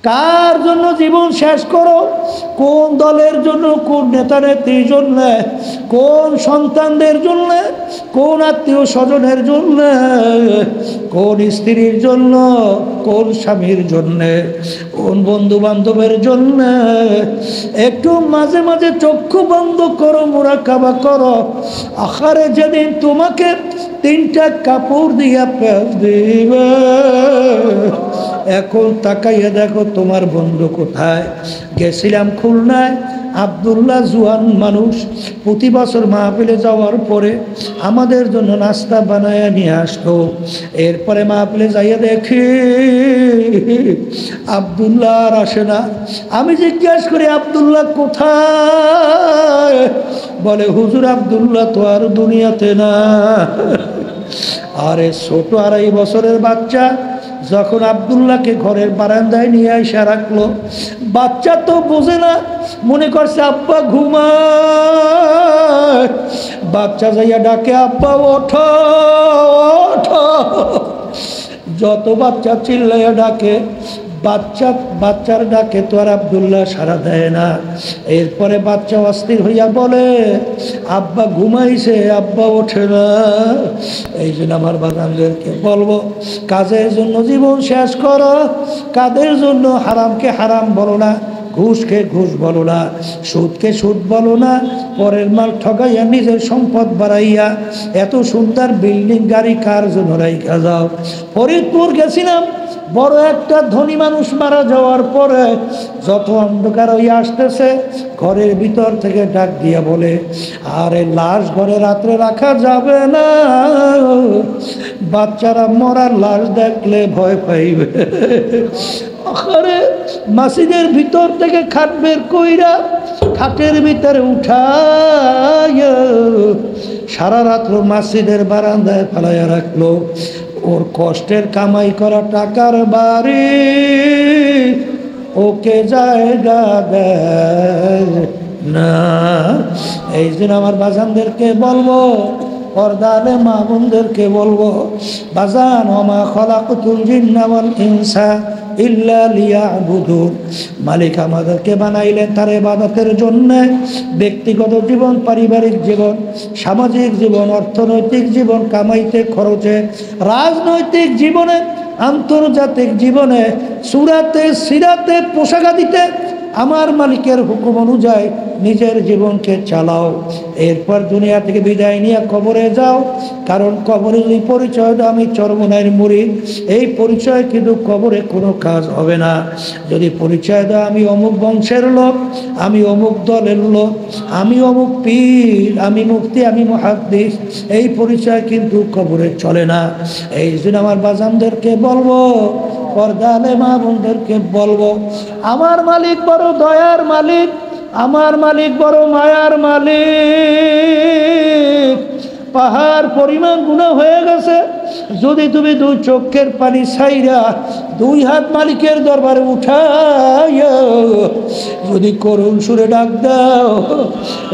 কার জন্য জীবন শেষ করো? কোন দলের জন্য, কোন নেতা নেত্রীর জন্য, কোন সন্তানদের জন্য, কোন আত্মীয় স্বজনের জন্য, কোন স্ত্রীর জন্য, কোন স্বামীর জন্য, কোন বন্ধু বান্ধবের জন্য? একটু মাঝে মাঝে চক্ষু বন্ধ করো, মুরাকাবা করো। আখারে যেদিন তোমাকে 3টা কাপড় দিয়া পেঁচ দিবে, এখন তাকাইয়া দেখো তোমার বন্ধু কোথায়। গেছিলাম খুলনায়, আব্দুল্লাহ জুয়ান মানুষ, প্রতি বছর মাহফিলে যাওয়ার পরে আমাদের জন্য নাস্তা বানায় নিয়ে আসতো। এরপরে মাহফিলে যাইয়া দেখি আব্দুল্লাহ আর আসে না। আমি জিজ্ঞাস করি আব্দুল্লাহ কোথায়? বলে হুজুর আব্দুল্লাহ তো আর দুনিয়াতে না। আরে ছোট 2.5 বছরের বাচ্চা যখন আব্দুল্লাহকে ঘরের বারান্দায় নিয়ে এসে রাখলো, বাচ্চা তো বোঝে না, মনে করছে আব্বা ঘুমায়। বাচ্চা যাইয়া ডাকে আব্বা ওঠো ওঠো। যত বাচ্চা চিল্লাইয়া ডাকে, বাচ্চার ডাকে তো আর আব্দুল্লাহ সাড়া দেয় না। এরপরে বাচ্চা অস্থির হইয়া বলে আব্বা ঘুমাইছে, আব্বা ওঠে না। এই জন্য আমার বাগানদেরকে বলবো, কাজের জন্য জীবন শেষ করো। কাজের জন্য হারামকে হারাম বলো না, ঘুষকে ঘুষ বলো না, সুদকে সুদ বলো না। পরের মাল ঠগাইয়া নিজের সম্পদ বাড়াইয়া এত সুন্দর বিল্ডিং গাড়ি কার জন্য রাইখা যাও? ফরিদপুর গেছিলাম, বড় একটা ধনী মানুষ মারা যাওয়ার পরে যত অন্ধকার হইয়া আসতেছে, ঘরের ভিতর থেকে ডাক দিয়া বলে আরে লাশ ঘরে রাত্রে রাখা যাবে না, বাচ্চারা মরার লাশ দেখলে ভয় পাইবে। আরে মসজিদের ভিতর থেকে খাট বের কইরা খাটের ভিতরে উঠাইয়া সারা রাত্র মসজিদের বারান্দায় ফেলাইয়া রাখলো। ওর কষ্টের কামাই করা টাকার বাড়ি ওকে জায়গা দেয় না। এই জন্য আমার বাজানদেরকে বলবো, পর্দালে মা বোনদেরকে বলবো, বাজান ওমা খলাকুতুল জিন্না ওয়াল ইনসা ইল্লা লিয়াবুদুন। মালিক আমাদেরকে বানাইলেন তার ইবাদতের জন্য। ব্যক্তিগত জীবন, পারিবারিক জীবন, সামাজিক জীবন, অর্থনৈতিক জীবন, কামাইতে খরচে, রাজনৈতিক জীবনে, আন্তর্জাতিক জীবনে, সুরাতে সিরাতে, পোশাকাদিতে আমার মালিকের হুকুম অনুযায়ী নিজের জীবনকে চালাও। এরপর দুনিয়া থেকে বিদায় নিয়ে কবরে যাও। কারণ কবরে এই পরিচয় দাও আমি চরমনাইয়ের মুরিদ, এই পরিচয় কিন্তু কবরে কোনো কাজ হবে না। যদি পরিচয় দাও আমি অমুক বংশের লোক, আমি অমুক দলের লোক, আমি অমুক পীর, আমি মুফতি, আমি মুহাদ্দিস, এই পরিচয় কিন্তু কবরে চলে না। এই জন্য আমার বাজানদেরকে বলবো, পর্দালে মা বোনদেরকে বলবো, আমার মালিক বড় দয়ার মালিক, আমার মালিক বড় মায়ার মালিক। পাহাড় পরিমাণ গুনাহ হয়ে গেছে, যদি তুমি 2 চোখের পানি ছাইরা 2 হাত মালিকের দরবারে উঠাইয়া যদি করুণ সুরে ডাক দাও,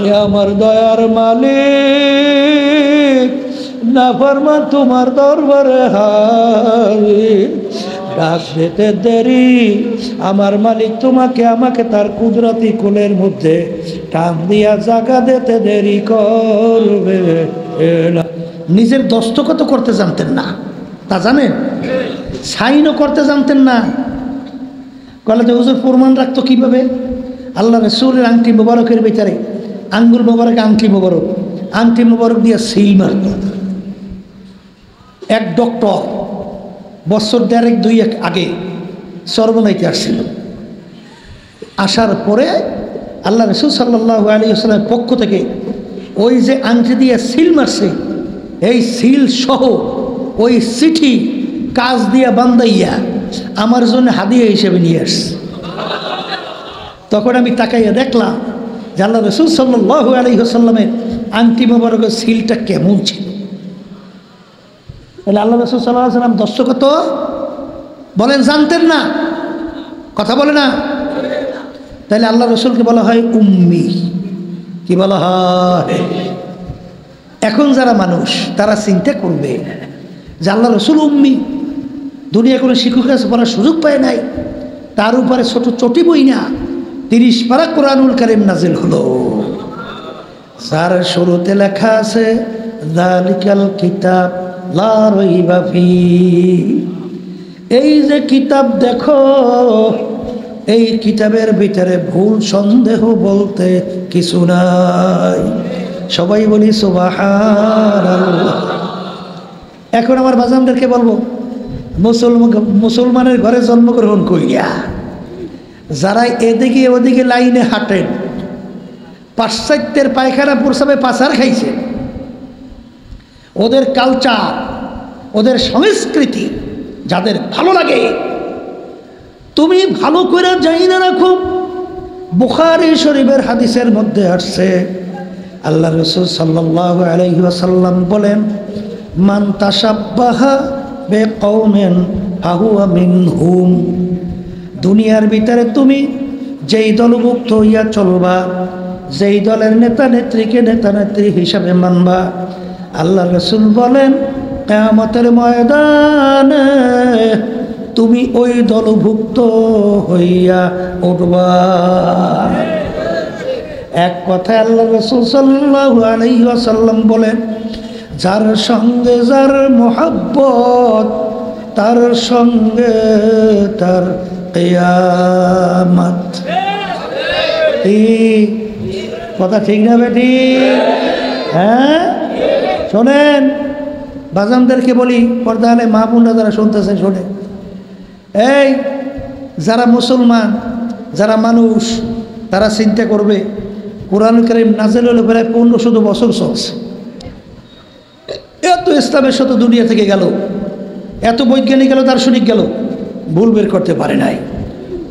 এ আমার দয়ার মালিক, নাফরমান তোমার দরবারে হাজির। ডাক দিতে দেরি, আমার মালিক তোমাকে আমাকে তার কুদরতি কোলের মধ্যে টান দিয়া জায়গা দিতে দেরি করবে না। নিজের দস্তখত করতে জানতেন না, তা জানেন? সাইনও করতে জানতেন না। কলেজে হুজুর প্রমাণ রাখতো কিভাবে? আল্লাহ রাসূলের আংটি মোবারকের ভিতরে আঙ্গুল মোবারক, আংটি মোবারক দিয়ে সিল মারত। এক ডক্টর বছর 1.5-2 আগে চরমনাইতে আসছিল। আসার পরে আল্লাহ রাসূল সাল্লাল্লাহু আলাইহি ওয়াসাল্লামের পক্ষ থেকে ওই যে আংটি দিয়ে সিল মারছে, এই সিল সহ ওই চিঠি কাজ দিয়া বান্দাইয়া আমার জন্য হাদিয়া হিসেবে নিয়ে আসছে। তখন আমি তাকাইয়া দেখলাম যে আল্লাহ রাসূল সাল্লাল্লাহু আলাইহি ওয়াসাল্লামের আংটি মোবারকের সিলটা কেমন ছিল। তাহলে আল্লাহ রাসূল সাল্লাল্লাহু আলাইহি ওয়াসাল্লাম দস্তখত বলেন জানতেন না, কথা বলে না। তাহলে আল্লাহ রাসূলকে বলা হয় উম্মি। কি বলা হয়? এখন যারা মানুষ তারা চিন্তা করবে যে আল্লাহ রাসূল উম্মি, দুনিয়া কোনো শিক্ষকের কাছে পড়ার সুযোগ পায় নাই, তার উপরে ছোট চটি বই না 30 পারা কোরআনুল কারীম নাজিল হলো, যার শুরুতে লেখা আছে যালিকাল কিতাব লা রাইবা ফীহি। এই যে কিতাব দেখো, এই কিতাবের ভিতরে ভুল সন্দেহ বলতে কিছু নাই। সবাই বলি সুবহানাল্লাহ। এখন আমার বাজানদেরকে বলবো, মুসলমানের ঘরে জন্মগ্রহণ করিয়া যারা এদিকে ওদিকে লাইনে হাঁটেন, পাশ্চাত্যের পায়খানা প্রসাবে পাচার খাইছে, ওদের কালচার, ওদের সংস্কৃতি যাদের ভালো লাগে, তুমি ভালো করে যাই না রাখো। বুখারী শরীফের হাদিসের মধ্যে আসছে, আল্লাহ রাসূল সাল্লাল্লাহু আলাইহি ওয়াসাল্লাম বলেন, মান তাশাব্বাহা বিকওমিন ফাহুয়া মিনহুম। দুনিয়ার ভিতরে তুমি যেই দলভুক্ত হইয়া চলবা, যেই দলের নেতা নেত্রীকে নেতা নেত্রী হিসাবে মানবা, আল্লাহ রাসূল বলেন কিয়ামতের ময়দানে তুমি ওই দলভুক্ত হইয়া উঠবা। এক কথায় আল্লাহ রাসূল সাল্লাল্লাহু আলাইহি ওয়াসাল্লাম বলেন, যার সঙ্গে যার মোহাব্বত, তার সঙ্গে তার কিয়ামত। ঠিক কথা, ঠিক না বেটি? হ্যাঁ, শোনেন, বাজানদেরকে বলি, পর্দালে মা বোনরা যারা শুনতেছেন শোনেন, এই যারা মুসলমান, যারা মানুষ, তারা চিন্তা করবে কোরআন কারীম নাযিল হলে প্রায় 1500 বছর চলছে। এত ইসলামের সাথে দুনিয়া থেকে গেল, এত বৈজ্ঞানিক গেল, দার্শনিক গেল, ভুল বের করতে পারে নাই।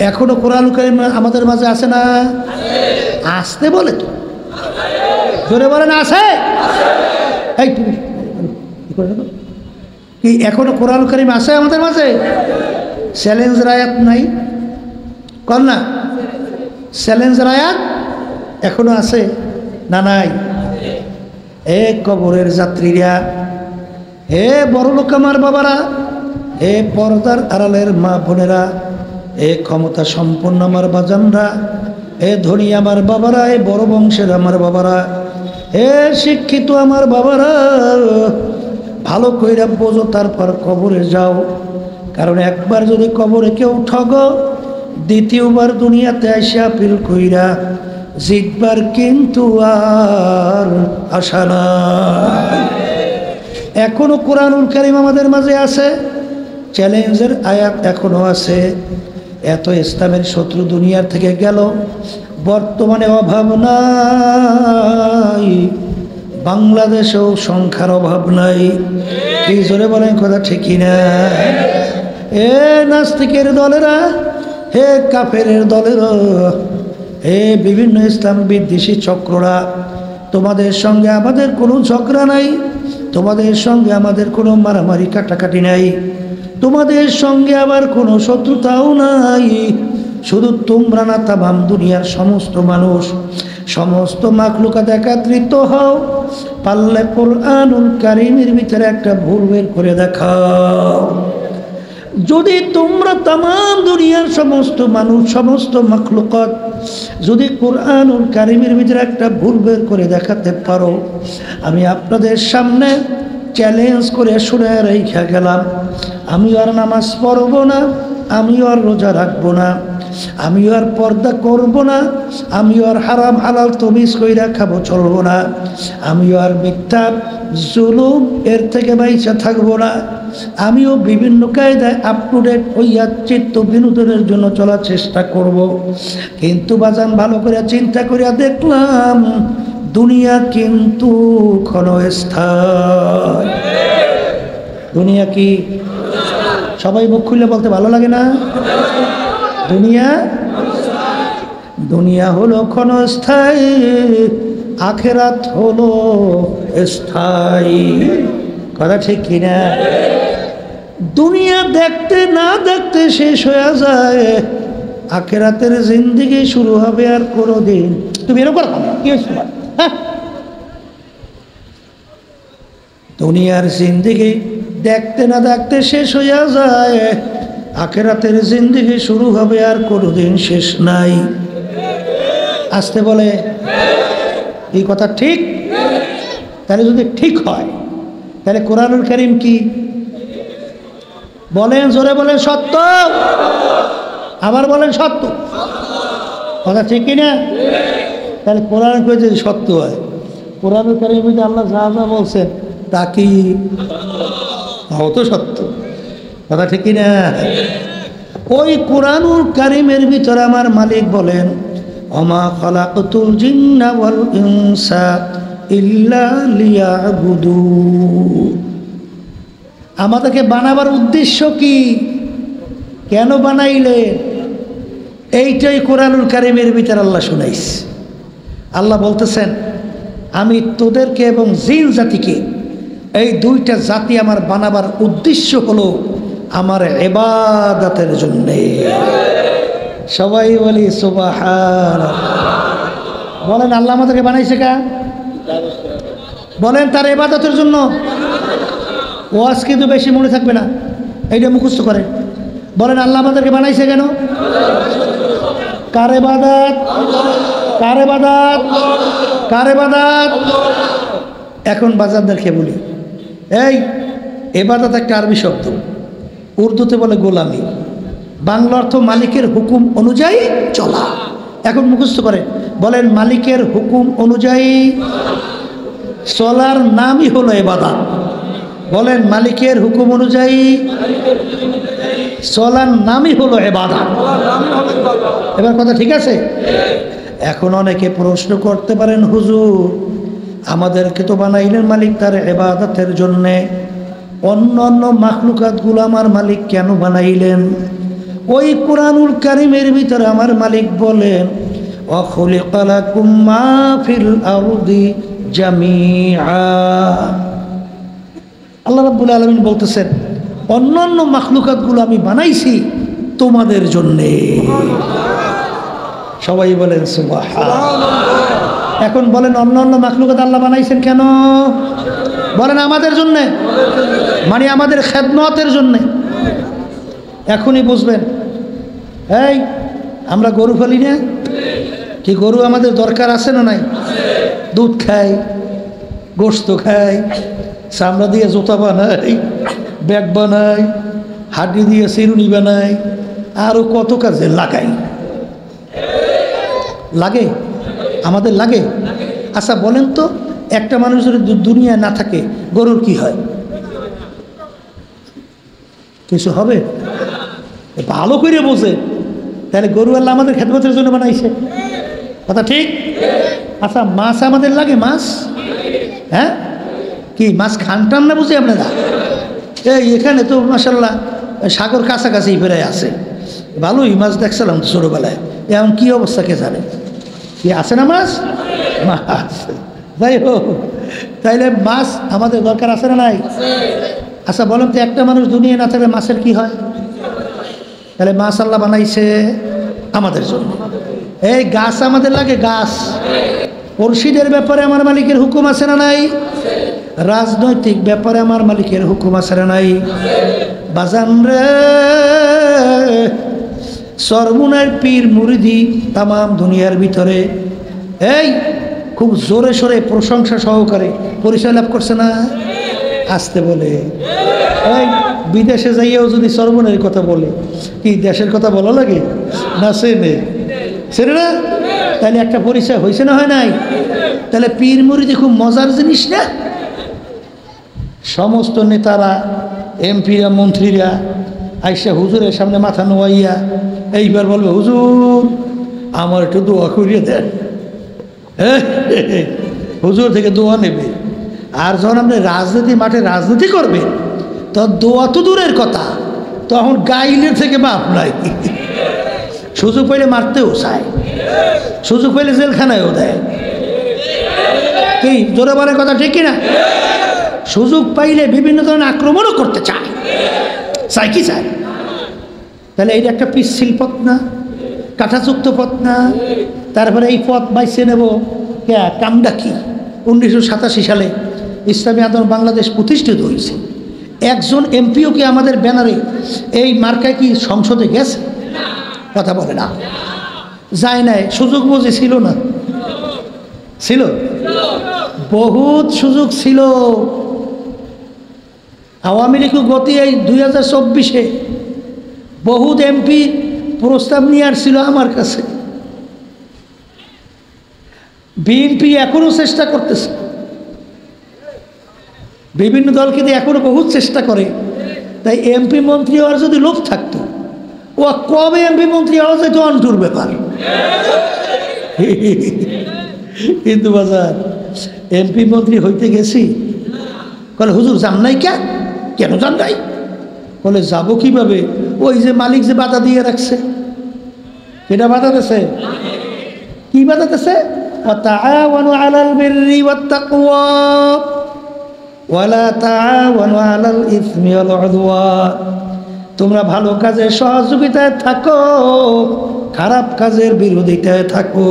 এখনো কোরআন কারীম আমাদের মাঝে আছে না? আসতে বলে তো জোরে বলেন, আছে। এই কি এখনো কোরআন কারীম আছে আমাদের মাঝে? চ্যালেঞ্জের আয়াত নাই? কর না, চ্যালেঞ্জের আয়াত এখনো আছে না? নাই। এ কবরের যাত্রীরা, হে বড় লোক আমার বাবারা, হে পর্দার আড়ালের মা বোনেরা, এ ক্ষমতা সম্পন্ন আমার বাজানরা, এ ধনী আমার বাবারা, এ বড় বংশের আমার বাবারা, হে শিক্ষিত আমার বাবারা, ভালো কইরা বোঝো, তারপর কবরে যাও। কারণ একবার যদি কবরে কেউ ঠগো, দ্বিতীয়বার দুনিয়াতে আসিয়া আপিল কইরা জিতবার কিন্তু আর আশা নাই। এখনো কোরআনুল কারীম আমাদের মাঝে আছে, চ্যালেঞ্জের আয়াত এখনো আছে। এত ইসলামের শত্রু দুনিয়ার থেকে গেল, বর্তমানে অভাব নাই, বাংলাদেশেও সংখ্যার অভাব নাই। কি জোরে বলেন কথা, ঠিকই না? এ নাস্তিকের দলেরা, হে কাফেরের দলেরা, হে বিভিন্ন ইসলাম বিদ্বেষী চক্ররা, তোমাদের সঙ্গে আমাদের কোনো ঝগড়া নাই, তোমাদের সঙ্গে আমাদের কোনো মারামারি কাটাকাটি নাই, তোমাদের সঙ্গে আবার কোনো শত্রুতাও নাই। শুধু তোমরা না, তামাম দুনিয়ার সমস্ত মানুষ, সমস্ত মাখলুকাত একত্রিত হও, পারলে কোরআনুল কারীমের ভিতরে একটা ভুল বের করে দেখাও। যদি তোমরা তামাম দুনিয়ার সমস্ত মানুষ, সমস্ত মাখলুকাত যদি কোরআনুল কারীমের ভিতরে একটা ভুল বের করে দেখাতে পারো, আমি আপনাদের সামনে চ্যালেঞ্জ করে শুনে রেখে গেলাম, আমি আর নামাজ পড়ব না, আমি আর রোজা রাখবো না, আমি আর পর্দা করব না, আমি আর হারাম হালাল তমিজ কইরা খাবো চলবো না, আমি আর মিথ্যা জুলুম এর থেকে বাইচা থাকবো না, আমিও বিভিন্ন কায়দায় আপ টু ডেট হইয়া চিত্ত বিনোদনের জন্য চলার চেষ্টা করব। কিন্তু বাজান ভালো করে চিন্তা করিয়া দেখলাম, দুনিয়া কিন্তু ক্ষণস্থায়ী। দুনিয়া কি? সবাই মুখ খুলে বলতে ভালো লাগে না? দুনিয়া, দুনিয়া হলো ক্ষণস্থায়ী, আখেরাত হলো স্থায়ী। কথা ঠিক কিনা? দুনিয়া দেখতে না দেখতে শেষ হয়ে যায়, আখেরাতের জিন্দেগি শুরু হবে আর কোনোদিন। তুমি এরকম কি হয়েছে? দুনিয়ার জিন্দেগি দেখতে না দেখতে শেষ হইয়া যায়, আখেরাতের জিন্দেগি শুরু হবে আর কোনোদিন শেষ নাই। আসতে বলে এই কথা ঠিক? তাহলে যদি ঠিক হয় তাহলে কোরআনুল কারীম কি বলেন? জোরে বলেন সত্য, আবার বলেন সত্য। কথা ঠিক কিনা? তাহলে কোরআন কই যদি সত্য হয়, কোরআনুল কারীমে যদি আল্লাহ যা যা বলছেন তা কি তো সত্য? কথা ঠিক কিনা? ওই কোরআনুল কারীমের ভিতরে আমার মালিক বলেন ওমা খালাকতুল জিন্না ওয়াল ইনসা ইল্লা লিয়াবুদুন। আমাদেরকে বানাবার উদ্দেশ্য কি? কেন বানাইলেন? এইটাই কোরআনুল কারীমের ভিতরে আল্লাহ শুনাইছে। আল্লাহ বলতেছেন আমি তোদেরকে এবং জিন জাতিকে, এই দুইটা জাতি আমার বানাবার উদ্দেশ্য হলো আমার ইবাদতের জন্যে। সবাই বলি সুবহানাল্লাহ। বলেন আল্লাহ আমাদেরকে বানাইছে কা? বলেন তার ইবাদতের জন্য। ওয়াজ কিন্তু বেশি মনে থাকবে না, এইটা মুখস্থ করেন। বলেন আল্লাহ আমাদেরকে বানাইছে কেন? কার ইবাদত? কার ইবাদত? কার ইবাদত? এখন বাজারদারকে বলি, এই ইবাদত একটা আরবি শব্দ, উর্দুতে বলে গোলামি, বাংলা অর্থ মালিকের হুকুম অনুযায়ী চলা। এখন মুখস্থ করে বলেন মালিকের হুকুম অনুযায়ী চলার নামই হলো ইবাদত। বলেন মালিকের হুকুম অনুযায়ী চলার নামই হলো ইবাদত। এবার কথা ঠিক আছে? এখন অনেকে প্রশ্ন করতে পারেন হুজুর আমাদেরকে তো বানাইলেন মালিক তার ইবাদতের জন্যে, অন্য অন্য মাখলুকাতগুলো আমার মালিক কেন বানাইলেন? ওই কোরআনুল কারীমের ভিতরে আমার মালিক বলেন ওয়াখুলিকা লাকুম মা ফিল আরদি জামিআ। আল্লাহ রাব্বুল আলামিন বলতেছেন অন্যান্য মাখলুকাতগুলো আমি বানাইছি তোমাদের জন্যে। সবাই বলেন সুবহানাল্লাহ। এখন বলেন অন্যান্য মাখলুকাত আল্লাহ বানাইছেন কেন? বলেন আমাদের জন্যে, মানে আমাদের খেদমতের জন্যে। এখনই বুঝবেন। এই আমরা গরু ফেলি না কি? গরু আমাদের দরকার আছে না নাই? দুধ খাই, গোশত খাই, চামড়া দিয়ে জুতা বানাই, ব্যাগ বানাই, হাড্ডি দিয়ে চিরুনি বানাই, আরও কত কাজে লাগাই। লাগে? আমাদের লাগে? আচ্ছা বলেন তো একটা মানুষ যদি দুনিয়ায় না থাকে গরুর কি হয়? কিছু হবে? ভালো করে বোঝে। তাহলে গরু আল্লাহ আমাদের খেদমতের জন্য বানাইছে। কথা ঠিক? আচ্ছা মাছ আমাদের লাগে? মাছ হ্যাঁ কি মাছ খান টান না বুঝি আপনারা? এই এখানে তো মাশাআল্লাহ সাগর কাছাকাছি প্রায় আছে, ভালোই মাছ দেখছিলাম তো ছোটোবেলায়। এখন কী অবস্থা কে জানে? কি আছে না মাছ? মাছ যাই হোক, তাইলে মাছ আমাদের দরকার আছে না নাই? আচ্ছা বলেন তো একটা মানুষ দুনিয়া না থাকলে মাছের কি হয়? তাহলে মাছ আল্লাহ বানাইছে আমাদের জন্য। এই গাছ আমাদের লাগে? গাছ। মুর্শিদের ব্যাপারে আমার মালিকের হুকুম আছে না নাই? রাজনৈতিক ব্যাপারে আমার মালিকের হুকুম আছে না নাই? বাজান রে, সরমুনের পীর মুরিদি তাম দুনিয়ার ভিতরে এই খুব জোরে সোরে প্রশংসা সহকারে পরিচয় লাভ করছে না? আসতে বলে এই বিদেশে যাইয়াও যদি সরমুনের কথা বলে কি দেশের কথা বলা লাগে না? সেনে সেরে না? তাহলে একটা পরিচয় হয়েছে না হয় নাই? তাহলে পীর মুরিদি খুব মজার জিনিস না? সমস্ত নেতারা, এমপিরা, মন্ত্রীরা আইসা হুজুরের সামনে মাথা নোয়াইয়া এইবার বলবে হুজুর আমার একটু দোয়া করিয়ে দেন। হুজুর থেকে দোয়া নেবে। আর যখন আপনি রাজনীতি মাঠে রাজনীতি করবেন তো দোয়া তো দূরের কথা, তখন গাইলের থেকে মাপ নাই। সুযোগ পাইলে মারতেও চায়, সুযোগ পাইলে জেলখানায়ও দেয়। কি জোরে বলার কথা ঠিক কিনা? সুযোগ পাইলে বিভিন্ন ধরনের আক্রমণও করতে চায়। চাই কি চায়? তাহলে এইটা একটা পিচ্ছিল পথ না? কাঁটাযুক্ত পথ না? তারপরে এই পথ বাইছে নেব কামটা কি? 1987 সালে ইসলামী আন্দোলন বাংলাদেশ প্রতিষ্ঠিত হয়েছে। একজন এমপিও কি আমাদের ব্যানারে এই মার্কায় কি সংসদে গেছে? কথা বলে না, যায় নাই। সুযোগ বুঝে ছিল না? ছিল, বহুত সুযোগ ছিল। আওয়ামী লীগ গতি এই 2024-এ বহুত এমপি প্রস্তাব নিয়ে আসছিল আমার কাছে। বিএনপি এখনো চেষ্টা করতেছে, বিভিন্ন দলকে দিয়ে এখনো বহুত চেষ্টা করে। তাই এমপি মন্ত্রী হওয়ার যদি লোভ থাকতো, ও কবে এমপি মন্ত্রী হওয়া যেত অন্টুর ব্যাপার। কিন্তু বাজার এমপি মন্ত্রী হইতে গেছি, বলে হুজুর যান নাই কেন যান নাই? বলে যাবো কিভাবে, ওই যে মালিক যে বাধা দিয়ে রাখছে। এটা বাধা দিছে, কি বাধা দিছে? وتعاونوا على البر والتقوى ولا تعاونوا على الإثم والعدوان। তোমরা ভালো কাজের সহযোগিতায় থাকো, খারাপ কাজের বিরোধিতায় থাকো।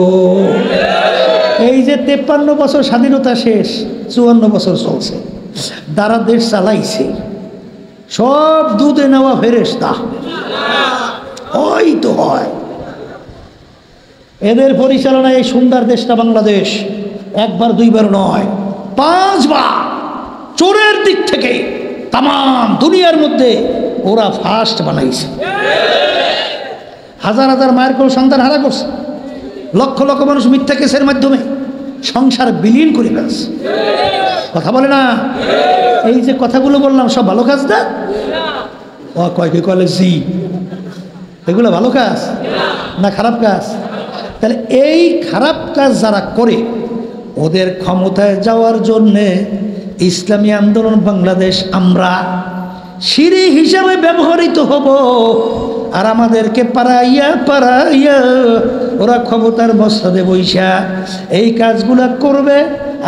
এই যে 53 বছর স্বাধীনতা শেষ, 54 বছর চলছে, যারা দেশ চালাইছে সব দুধে নেওয়া ফেরেশতা। ওই তো হয় এদের পরিচালনায় এই সুন্দর দেশটা বাংলাদেশ। একবার দুইবার নয়, 5 বার চোরের দিক থেকে তাম দুনিয়ার মধ্যে ওরা ফার্স্ট বানাইছে। হাজার হাজার মায়ের কোন সন্তান হারা করছে, লক্ষ লক্ষ মানুষ মিথ্যা কেসের মাধ্যমে সংসার বিলীন করে ফেলছে। কথা বলে না? এই যে কথাগুলো বললাম সব ভালো কাজ না? ও কয় কি কলে জি, এগুলো ভালো কাজ না খারাপ কাজ? তাহলে এই খারাপ কাজ যারা করে ওদের ক্ষমতায় যাওয়ার জন্যে ইসলামী আন্দোলন বাংলাদেশ আমরা সিঁড়ি হিসাবে ব্যবহৃত হব। আর আমাদেরকে পাড়াইয়া ওরা ক্ষমতার মসনদে বৈশা এই কাজগুলা করবে,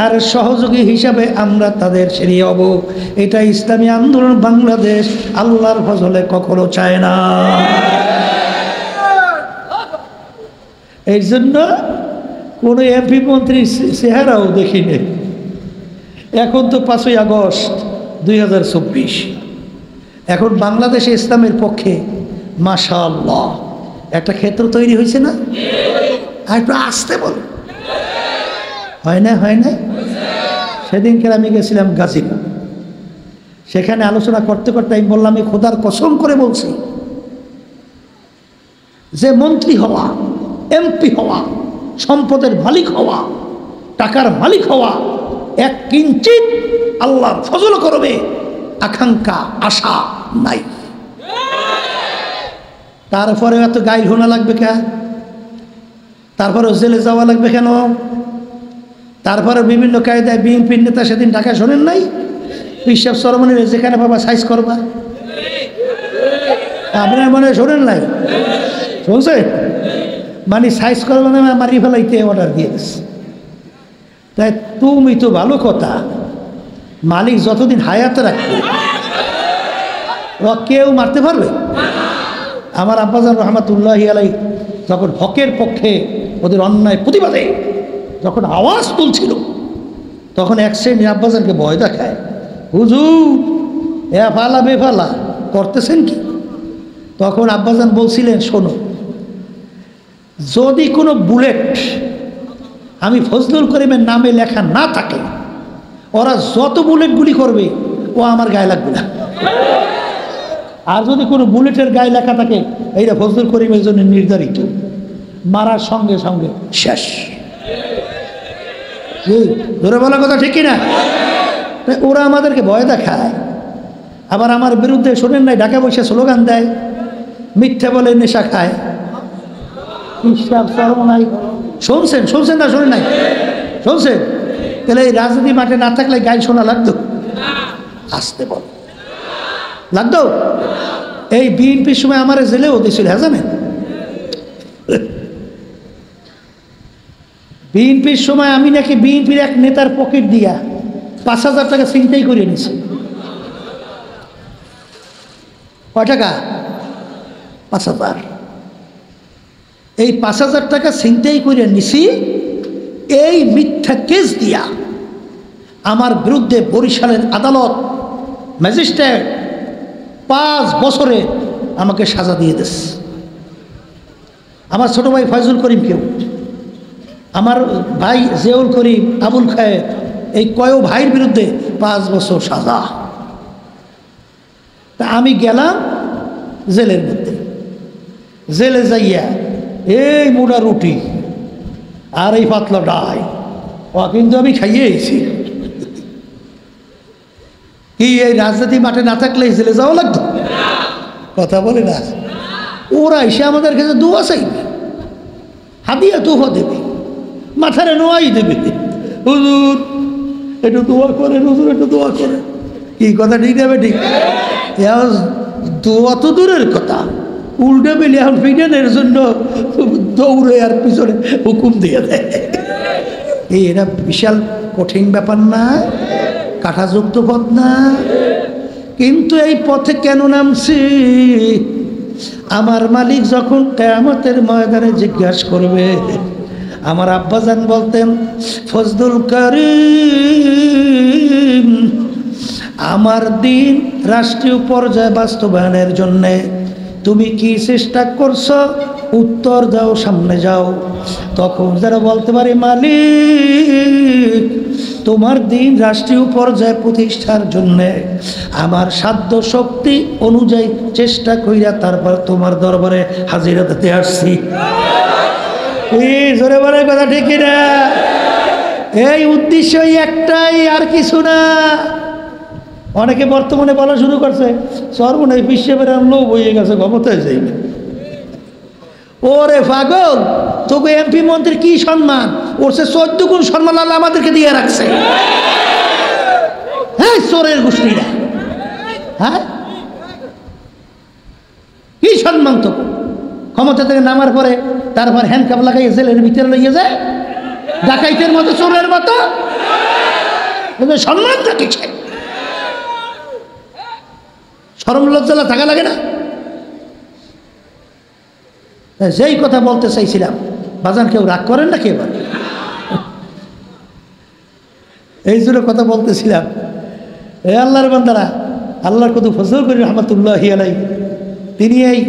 আর সহযোগী হিসাবে আমরা তাদের সিঁড়ি হব। এটা ইসলামী আন্দোলন বাংলাদেশ আল্লাহর ফজলে কখনো চায় না। এই জন্য কোনো এমপি মন্ত্রীর চেহারাও দেখিনি। এখন তো 5ই আগস্ট 2024, এখন বাংলাদেশে ইসলামের পক্ষে মাশাআল্লাহ একটা ক্ষেত্র তৈরি হয়েছে না? আর একটু আসতে বল, হয় না? সেদিনকে আমি গেছিলাম গাজীপুর, সেখানে আলোচনা করতে করতে আমি বললাম, আমি খোদার কসম করে বলছি যে মন্ত্রী হওয়া, এমপি হওয়া, সম্পদের মালিক হওয়া, টাকার মালিক হওয়া এক কিঞ্চিত আল্লাহর ফজল করবে আকাঙ্ক্ষা আশা নাই। তারপরে এত গাইল হোনা লাগবে কেন? তারপরে জেলে যাওয়া লাগবে কেন? তারপরে বিভিন্ন কায়দায় বিএনপির নেতা সেদিন ঢাকায় শোনেন নাই, পিসাব সরমনির যেখানে বাবা সাইজ করবা, আপনার মনে শোনেন নাই? শুনছে মানে সাইজ করবা না, মারি ফেলাইতে অর্ডার দিয়েছে। তাই তুমি তো ভালো কথা, মালিক যতদিন হায়াতে রাখবে ও কেউ মারতে পারবে? আমার আব্বাজান রহমাতুল্লাহি আলাই যখন হকের পক্ষে ওদের অন্যায় প্রতিবাদে যখন আওয়াজ তুলছিল, তখন এক শ্রেণী আব্বাজানকে ভয় দেখায়, হুজুর এ ফালা বেফালা করতেছেন কি? তখন আব্বাজান বলছিলেন, শোনো, যদি কোনো বুলেট আমি ফজলুল করিমের নামে লেখা না থাকে, ওরা যত বুলেট গুলি করবে ও আমার গায়ে লাগবে না। আর যদি কোনো বুলেটের গায়ে লেখা থাকে এইটা ফজলুল করিমের জন্য নির্ধারিত, মারার সঙ্গে সঙ্গে শেষ। ধরে বলার কথা ঠিক কিনা? ওরা আমাদেরকে ভয় দেখায়, আবার আমার বিরুদ্ধে শোনেন নাই ঢাকা বসে স্লোগান দেয়, মিথ্যা বলে নেশা খায়, শুনছেন না? শোনেন নাই? শুনছেন? তাহলে এই রাজনীতি মাঠে না থাকলে গান শোনা লাগতো? আসতে বল লাগতো? এই বিএনপির সময় আমার জেলেও দিয়েছিল, হ্যাঁ জানেন? বিএনপির সময় আমি নাকি বিএনপির এক নেতার পকেট দিয়া 5,000 টাকা ছিনতাই করে নিছি। কয় টাকা? 5,000। এই 5,000 টাকা ছিনতাই করে নিছি এই মিথ্যা কেস দিয়া। আমার বিরুদ্ধে বরিশালের আদালত ম্যাজিস্ট্রেট 5 বছরে আমাকে সাজা দিয়ে দিস। আমার ছোট ভাই ফয়জুল করিম, কেউ আমার ভাই জিয়াউল করিম, আবুল খায়ের, এই কয় ভাইয়ের বিরুদ্ধে 5 বছর সাজা। তা আমি গেলাম জেলের মধ্যে, জেলে যাইয়া এই মোটা রুটি আর এই পাতলা ডাল কিন্তু আমি খাইয়েছি। কি এই রাজনীতি মাঠে না থাকলে জেলে যাওয়া লাগতো? কথা বলে না। ওরা এসে আমাদের কাছে দোয়া চাইবে, হাদিয়া তোফা দেবে, মাথারে নোয়াই দেবে, হুজুর একটু দোয়া করেন, হুজুর একটু দোয়া করেন। কি কথা ঠিক যাবে? ঠিক। দোয়া তো দূরের কথা, উল্টে পেলে এখন ফিডেনের জন্য দৌড়ে আর পিছনে হুকুম দিয়ে দেয়। এটা বিশাল কঠিন ব্যাপার না? কাঠাযুক্ত পথ না? কিন্তু এই পথে কেন নামছি? আমার মালিক যখন কিয়ামতের ময়দানে জিজ্ঞাসা করবে, আমার আব্বাজান বলতেন, ফজলুল করিম, আমার দিন রাষ্ট্রীয় পর্যায়ে বাস্তবায়নের জন্যে তুমি কি চেষ্টা করছো? উত্তর দাও, সামনে যাও। তখন যারা বলতে পারে, মালিক তোমার দিন রাষ্ট্রীয় পর্যায়ে প্রতিষ্ঠার জন্যে আমার সাধ্য শক্তি অনুযায়ী চেষ্টা কইরা তারপর তোমার দরবারে হাজিরা দিতে আসছি। এই জোরে বলে কথা ঠিক না? এই উদ্দেশ্যই একটাই, আর কিছু না। অনেকে বর্তমানে বলা শুরু করছে, সর্বনাশ বিশ্বে বেড়ে লোভ হয়ে গেছে, ক্ষমতায় যাইবে। ওরে পাগল, তোকে এমপি মন্ত্রীর কি সম্মান? ওর সে 14 গুণ সম্মান আল্লাহ আমাদেরকে দিয়ে রাখছে। হ্যাঁ, চোরের গোষ্ঠীরা, হ্যাঁ কি সম্মান তো? ক্ষমতা থেকে নামার পরে তারপর হ্যান্ডকাপ লাগাই জেলের ভিতরে লইয়ে যায়, ডাকাইতের মতো, চোরের মতো। সম্মান রাখিছে, শরম লজ্জা থাকা লাগে না? যেই কথা বলতে চাইছিলাম, বাজান কেউ রাগ করেন না? কেউ এই জন্য কথা বলতেছিলাম, এ আল্লাহর বান্দারা, আল্লাহর কত ফজল করি রহমতুল্লাহি আলাইহি, তিনি এই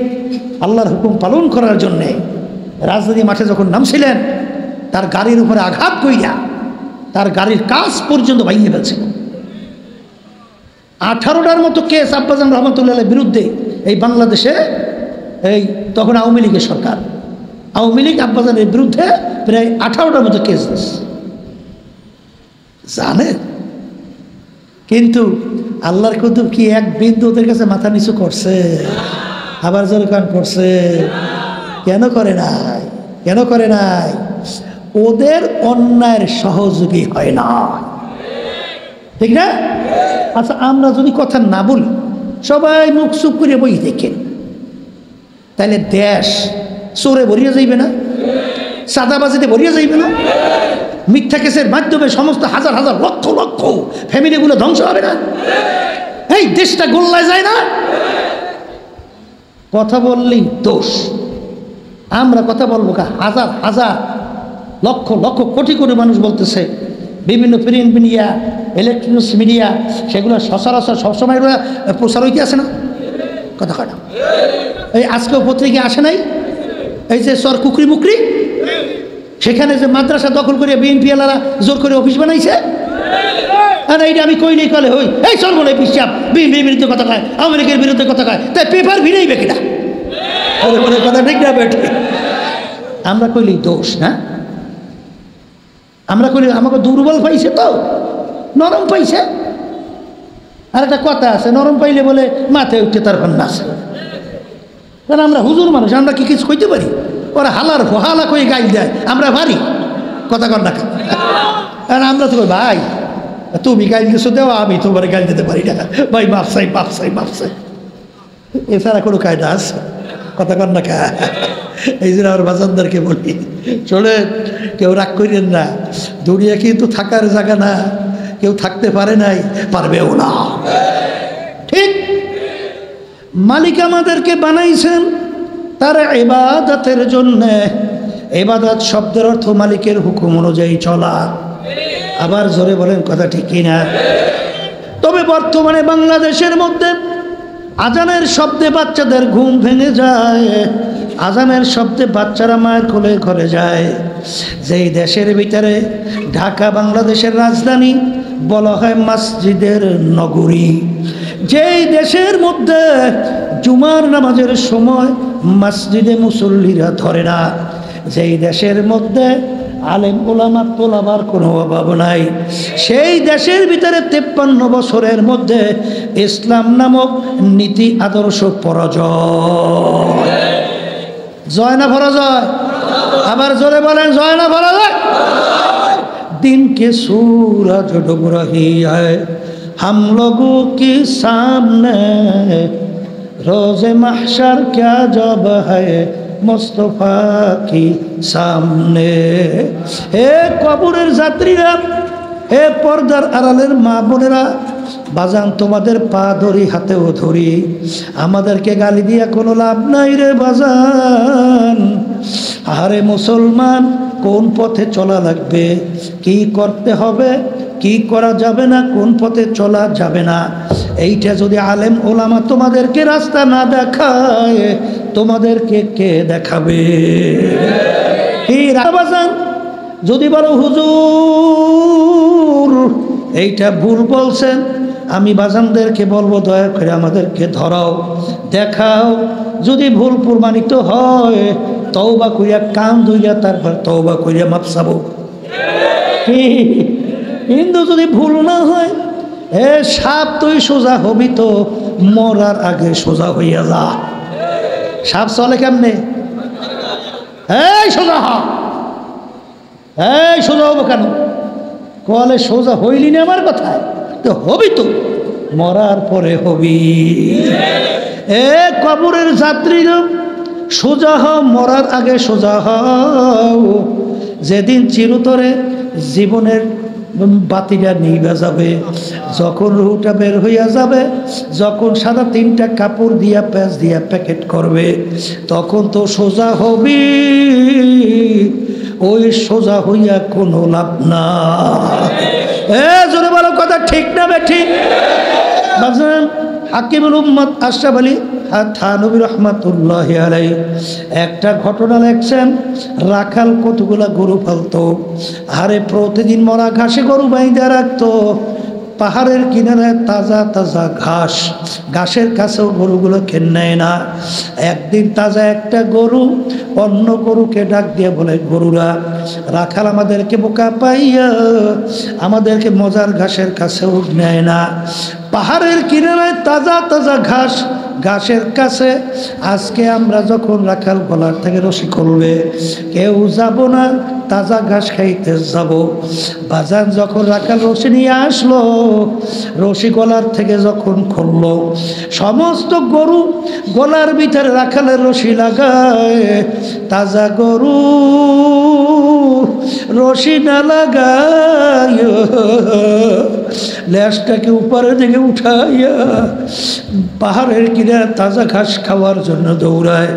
আল্লাহর হুকুম পালন করার জন্যে রাজনীতি মাঠে যখন নামছিলেন, তার গাড়ির উপরে আঘাত কইরা তার গাড়ির কাজ পর্যন্ত ভাঙিয়ে ফেলছিল। 18টার মতো কেস আব্বাজান রহমতুল্লাহ বিরুদ্ধে এই বাংলাদেশে, এই তখন আওয়ামী লীগের সরকার, আওয়ামী লীগ আব্বাজানের বিরুদ্ধে প্রায় 18টার মতো কেস দিয়েছে, জানেন? কিন্তু আল্লাহর কুতুব কি এক বিন্দু ওদের কাছে মাথা নিচু করছে? আবার জোরকান করছে? কেন করে নাই? কেন করে নাই? ওদের অন্যায়ের সহযোগী হয় না, ঠিক না? আচ্ছা, আমরা যদি কথা না বলি, সবাই মুখ চুপ করে বই দেখেন, তাহলে দেশ চোরে ভরিয়ে যাইবে না? চাঁদাবাজিতে ভরিয়ে যাইবে না? মিথ্যা কেসের মাধ্যমে সমস্ত হাজার হাজার লক্ষ লক্ষ ফ্যামিলিগুলো ধ্বংস হবে না? এই দেশটা গোল্লায় যায় না? কথা বললেই দোষ। আমরা কথা বলবো কা? হাজার হাজার লক্ষ লক্ষ কোটি কোটি মানুষ বলতেছে, বিভিন্ন প্রিন্ট মিডিয়া, ইলেকট্রনিক্স মিডিয়া, সেগুলো সচরাচর সবসময় প্রচার হইতে আসে না? কথা কয় না? এই আজকেও পত্রিকা আসে নাই? এই যে সর কুকরি মুকরি, সেখানে যে মাদ্রাসা দখল করে বিএনপি এলারা জোর করে অফিস বানাইছে, আর এইটা আমি কইলেই কলে হই, এই চল বলে পিসাব বিএনপির বিরুদ্ধে কথা কয়, আওয়ামী লীগের বিরুদ্ধে কথা কয়, তাই পেপার ভিড়াইবে কিনা? কথা ঠিক না বেঠে? আমরা কইলেই দোষ না? আমরা কইলে আমাকে দুর্বল পাইছে, তো নরম পাইছে। আর একটা কথা আছে, নরম পাইলে বলে মাথায় উঠতে তারপর নাচে। কারণ আমরা হুজুর মানুষ, আমরা কি কিছু কইতে পারি? ওরা হালার হালা কই গাইল দেয়, আমরা ভারী কথা কর না। কারণ আমরা তো ভাই, তুমি গাইল দিছো দেওয়া, আমি তোমার গাইল দিতে পারি না ভাই, মাপসাই মাপসাই মাপসাই, এছাড়া কোনো কায়দা আছে? কথা কর না কা? এই জন্য আমার বাজানদারকে বলি, চলে কেউ রাগ করেন না, দুনিয়া কিন্তু থাকার জায়গা না, কেউ থাকতে পারে নাই, পারবেও না, ঠিক? মালিক আমাদেরকে বানাইছেন তার ইবাদতের জন্যে। ইবাদত শব্দের অর্থ মালিকের হুকুম অনুযায়ী চলা। আবার জোরে বলেন কথা ঠিক কিনা? তবে বর্তমানে বাংলাদেশের মধ্যে আজানের শব্দে বাচ্চাদের ঘুম ভেঙে যায়, আজানের শব্দে বাচ্চারা মায়ের কোলে ঘরে যায়। যেই দেশের ভিতরে ঢাকা বাংলাদেশের রাজধানী, বলা হয় মসজিদের নগরী, যেই দেশের মধ্যে জুমার নামাজের সময় মসজিদে মুসল্লিরা ধরে না, যেই দেশের মধ্যে আলেম ওলামা তোলাবার কোনো অভাব নাই, সেই দেশের ভিতরে 53 বছরের মধ্যে ইসলাম নামক নীতি আদর্শ পরাজয়। জয় না পরাজয়? আবার জোরে বলেন, জয় না পরাজয়? दिन के सूरज डूब रही है हम लोगों के सामने, रोज़े महशर क्या जब है मुस्तफा की सामने। हे কবরের যাত্রীরা, হে পর্দার আড়ালের মা বোনেরা, বাজান তোমাদের পা ধরি, হাতেও ধরি, আমাদেরকে গালি দিয়া কোনো লাভ নাই রে বাজান। আরে মুসলমান, কোন পথে চলা লাগবে, কি করতে হবে, কি করা যাবে না, কোন পথে চলা যাবে না, এইটা যদি আলেম ওলামা তোমাদেরকে রাস্তা না দেখায়, তোমাদেরকে কে দেখাবে? বাজান যদি বলো হুজুর এইটা ভুল বলছেন, আমি বাজানদেরকে বলবো দয়া করে আমাদেরকে ধরাও, দেখাও। যদি ভুল প্রমাণিত হয় তওবা কইরা কান ধুইয়া তারপর তওবা কইরা মাপ চাবো। কিন্তু যদি ভুল না হয়, এ সাপ তুই সোজা হবি তো মরার আগে সোজা হইয়া যা। সাপ চলে কেমনে? এই সোজা হ, এই সোজা হবো কেন? কলে সোজা হইলি না আমার কথায়, তো হবি তো মরার পরে হবি। এ কবরের যাত্রীরা সোজা হও, মরার আগে সোজা হও। যেদিন চিরতরে জীবনের বাতিটা নিভে যাবে, যখন রুহটা বের হইয়া যাবে, যখন সাদা 3টা কাপড় দিয়া প্যাঁচ দিয়া প্যাকেট করবে, তখন তো সোজা হবি। ওই সোজা হইয়া কোনো লাভ না। জোরে বলো কথা ঠিক না বেঠিক? বাজান হাকিমুল উম্মত আশরাফ আলী থানভী রহমাতুল্লাহি আলাইহি একটা ঘটনা লেখছেন। রাখাল কতগুলা গরু পালতো, আরে প্রতিদিন মরা ঘাসে গরু বাইন্ধা রাখতো। পাহাড়ের কিনারে তাজা তাজা ঘাস, ঘাসের কাছেও গরুগুলো খেয়ে নেয় না। একদিন তাজা একটা গরু অন্য গরুকে ডাক দিয়ে বলে, গরুরা, রাখাল আমাদেরকে বোকা পাইয়া আমাদেরকে মজার ঘাসের কাছেও নেয় না। পাহাড়ের কিনারে তাজা তাজা ঘাস, ঘাসের কাছে আজকে আমরা যখন রাখাল গলার থেকে রশি খুলবে কেউ যাব না, তাজা ঘাস খাইতে যাব। বাজান যখন রাখাল রশি নিয়ে আসলো, রশি গলার থেকে যখন খুললো, সমস্ত গরু গলার ভিতরে রাখালের রশি লাগায়। তাজা গরু রশি না লাগায় লেজটাকে উপরের দিকে উঠাইয়া পাহাড়ের কিনারে তাজা ঘাস খাওয়ার জন্য দৌড়ায়।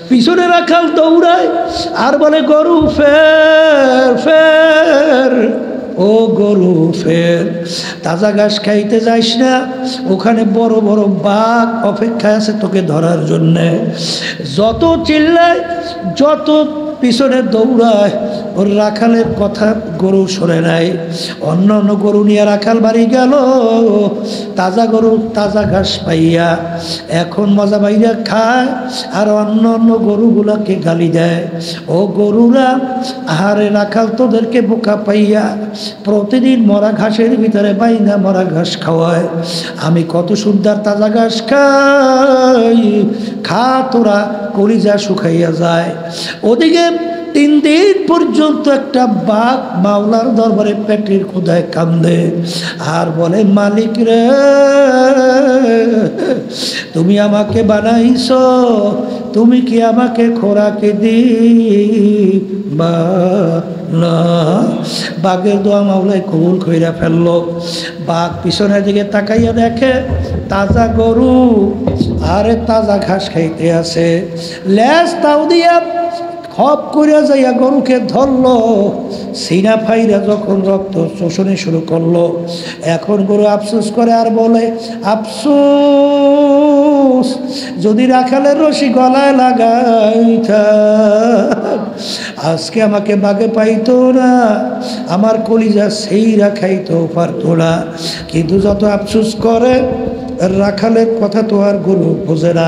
পিছনে রাখাল দৌড়ায় আর বলে, গরু ফের ফের, ও গরু ফের, তাজা ঘাস খাইতে যাইস না, ওখানে বড় বড় বাঘ অপেক্ষায় আছে তোকে ধরার জন্যে। যত চিল্লায়, যত পিছনে দৌড়ায়, ওর রাখালের কথা গরু সরে নাই। অন্য অন্য গরু নিয়ে রাখাল বাড়ি গেল, তাজা গরু তাজা ঘাস পাইয়া এখন মজা পাইয়া খায়, আর অন্য অন্য গরুগুলাকে গালি দেয়। ও গরুরা, আহারে রাখাল তোদেরকে বোকা পাইয়া প্রতিদিন মরা ঘাসের ভিতরে বাইনা মরা ঘাস খাওয়ায়, আমি কত সুন্দর তাজা ঘাস খাই, খা তোরা, কলিজা শুকাইয়া যায়। ওদিকে 3 দিন পর্যন্ত একটা বাঘ মাওলার দরবারে পেটের ক্ষুধায় কান্দে আর বলে, মালিক রে, তুমি আমাকে বানাইছো, তুমি কি আমাকে খোরাকে দিবা না? বাঘের দোয়া মাওলায় কবুল কইরা ফেললো। বাঘ পিছনের দিকে তাকাইয়া দেখে তাজা গরু আরে তাজা ঘাস খাইতে আছে, লেজ তাও দিয়া খপ করিয়া যাইয়া গরুকে ধরলো, সিনা ফাইরা যখন রক্ত শোষণে শুরু করলো, এখন গরু আফসোস করে আর বলে, আফসোস যদি রাখালের রশি গলায় লাগাইতাম আজকে আমাকে বাগে পাইতো না, আমার কলিজা সেই রাখাইতো পারতো না। কিন্তু যত আফসোস করে রাখালের কথা তো আর গরু বোঝে না।